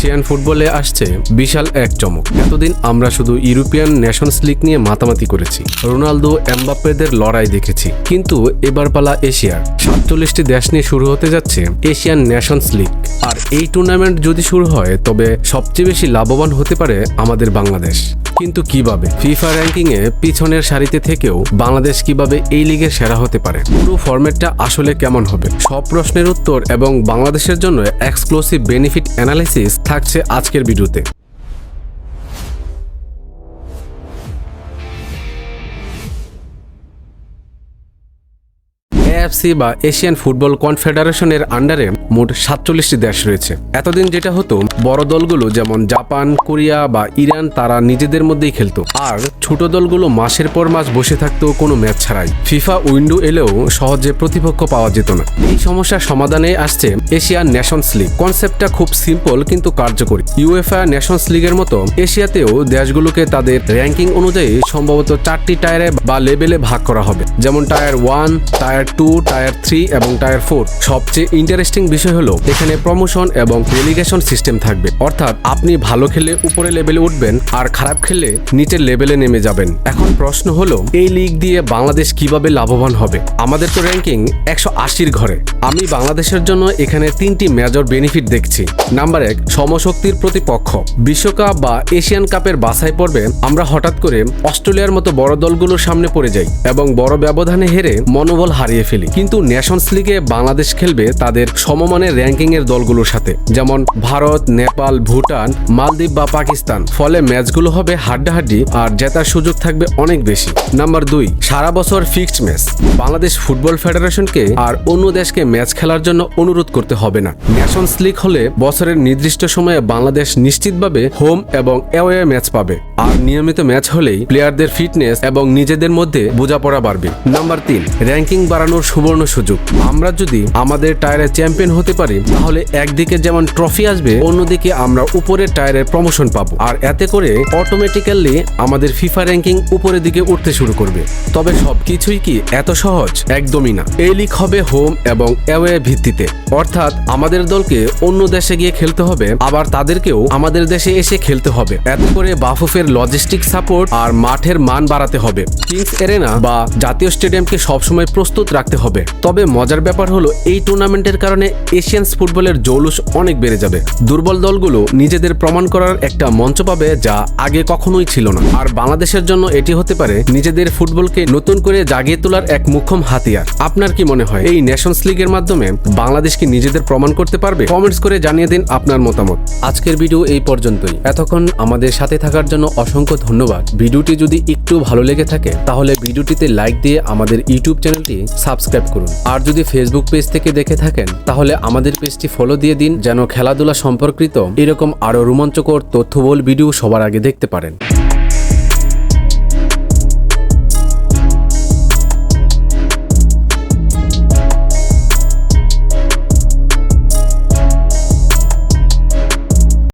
Asian ফুটবলে আসছে বিশাল এক চমক। এতদিন আমরা শুধু ইউরোপিয়ান নেশনস লিগ নিয়ে মাতামাতি করেছি, রোনালদো এমবাপ্পেদের লড়াই দেখেছি, কিন্তু এবার পালা এশিয়ার 47টি দেশ নিয়ে শুরু হতে যাচ্ছে এশিয়ান নেশনস লিগ। আর এই টুর্নামেন্ট যদি শুরু হয় তবে সবচেয়ে বেশি লাভবান হতে পারে আমাদের বাংলাদেশ। কিন্তু কিভাবে? ফিফা র্যাঙ্কিংয়ে পিছনের সারিতে থেকেও বাংলাদেশ কিভাবে এই লিগের সেরা হতে পারে? পুরো ফরম্যাটটা আসলে কেমন হবে? সব প্রশ্নের উত্তর এবং বাংলাদেশের জন্য এক্সক্লুসিভ বেনিফিট অ্যানালাইসিস থাকছে আজকের ভিডিওতে। এএফসি বা এশিয়ান ফুটবল কনফেডারেশনের আন্ডারে মোট 47টি দেশ রয়েছে। এতদিন যেটা হতো, বড় দলগুলো যেমন জাপান, কোরিয়া বা ইরান তারা নিজেদের মধ্যেই খেলতো, আর ছোট দলগুলো মাসের পর মাস বসে থাকতো কোনো ম্যাচ ছাড়াই। ফিফা উইন্ডো এলেও সহজে প্রতিপক্ষ পাওয়া যেত না। এই সমস্যার সমাধানে আসছে এশিয়ান নেশনস লিগ। কনসেপ্টটা খুব সিম্পল কিন্তু কার্যকরী। ইউএফএ নেশনস লিগের মতো এশিয়াতেও দেশগুলোকে তাদের র্যাঙ্কিং অনুযায়ী সম্ভবত 4টি টায়ারে বা লেভেলে ভাগ করা হবে, যেমন টায়ার 1, টায়ার 2, টায়ার 3 এবং টায়ার 4। সবচেয়ে ইন্টারেস্টিং বিষয় হলো এখানে প্রমোশন এবং রেলিগেশন সিস্টেম থাকবে, অর্থাৎ আপনি ভালো খেলে উপরে লেভেলে উঠবেন আর খারাপ খেলে নিচের লেভেলে নেমে যাবেন। এখন প্রশ্ন হলো, এই লিগ দিয়ে বাংলাদেশ কিভাবে লাভবান হবে? আমাদের তো র্যাঙ্কিং 180-র ঘরে। আমি বাংলাদেশের জন্য এখানে 3টি মেজর বেনিফিট দেখছি। নাম্বার 1, সমশক্তির প্রতিপক্ষ। বিশ্বকাপ বা এশিয়ান কাপের বাছাই পর্বে আমরা হঠাৎ করে অস্ট্রেলিয়ার মতো বড় দলগুলোর সামনে পড়ে যাই এবং বড় ব্যবধানে হেরে মনোবল হারিয়ে ফেলি। কিন্তু নেশনস লিগে বাংলাদেশ খেলবে তাদের সমমানের র্যাঙ্কিং এর দলগুলোর সাথে, যেমন ভারত, নেপাল, ভুটান, মালদ্বীপ বা পাকিস্তান। ফলে ম্যাচগুলো হবে হাড্ডাহাড্ডি আর জেতার সুযোগ থাকবে অনেক বেশি। নাম্বার 2, সারা বছর ফিক্সড ম্যাচ। বাংলাদেশ ফুটবল ফেডারেশনকে আর অন্য দেশকে ম্যাচ খেলার জন্য অনুরোধ করতে হবে না। নেশনস লিগ হলে বছরের নির্দিষ্ট সময়ে বাংলাদেশ নিশ্চিতভাবে হোম এবং অ্যাওয়ে ম্যাচ পাবে, আর নিয়মিত ম্যাচ হলেই প্লেয়ারদের ফিটনেস এবং নিজেদের মধ্যে বোঝাপড়া বাড়বে। নাম্বার 3, র্যাঙ্কিং বাড়ানোর সুবর্ণ সুযোগ। আমরা যদি আমাদের টায়ারে চ্যাম্পিয়ন হতে পারি তাহলে একদিকে যেমন ট্রফি আসবে, অন্যদিকে আমরা উপরের টায়ারে প্রমোশন পাবো, আর এতে করে অটোমেটিক্যালি আমাদের ফিফা র্যাঙ্কিং উপরের দিকে উঠতে শুরু করবে। তবে সবকিছুই কি এত সহজ? একদমই না। এই লিগ হবে হোম এবং অ্যাওয়ে ভিত্তিতে, অর্থাৎ আমাদের দলকে অন্য দেশে গিয়ে খেলতে হবে, আবার তাদেরকেও আমাদের দেশে এসে খেলতে হবে। এতে করে বাফুফের লজিস্টিক সাপোর্ট আর মাঠের মান বাড়াতে হবে। কিংস এরেনা বা জাতীয় স্টেডিয়ামকে সবসময় প্রস্তুত রাখতে হবে। তবে মজার ব্যাপার হলো, এই টুর্নামেন্টের কারণে এশিয়ান ফুটবলের জৌলুস অনেক বেড়ে যাবে। দুর্বল দলগুলো নিজেদের প্রমাণ করার একটা মঞ্চ পাবে যা আগে কখনোই ছিল না। আর বাংলাদেশের জন্য এটি হতে পারে নিজেদের ফুটবলকে নতুন করে জাগিয়ে তোলার এক মোক্ষম হাতিয়ার। আপনার কি মনে হয়, এই নেশনস লিগের মাধ্যমে বাংলাদেশ কি নিজেদের প্রমাণ করতে পারবে? কমেন্টস করে জানিয়ে দিন আপনার মতামত। আজকের ভিডিও এই পর্যন্তই। এতক্ষণ আমাদের সাথে থাকার জন্য অসংখ্য ধন্যবাদ। ভিডিওটি যদি একটু ভালো লেগে থাকে তাহলে ভিডিওটিতে লাইক দিয়ে আমাদের ইউটিউব চ্যানেলটি সাবস্ক্রাইব করুন। আর যদি ফেসবুক পেজ থেকে দেখে থাকেন তাহলে আমাদের পেজটি ফলো দিয়ে দিন, যেন খেলাধুলা সম্পর্কিত এরকম আরো রোমাঞ্চকর তথ্যবহুল ভিডিও সবার আগে দেখতে পারেন।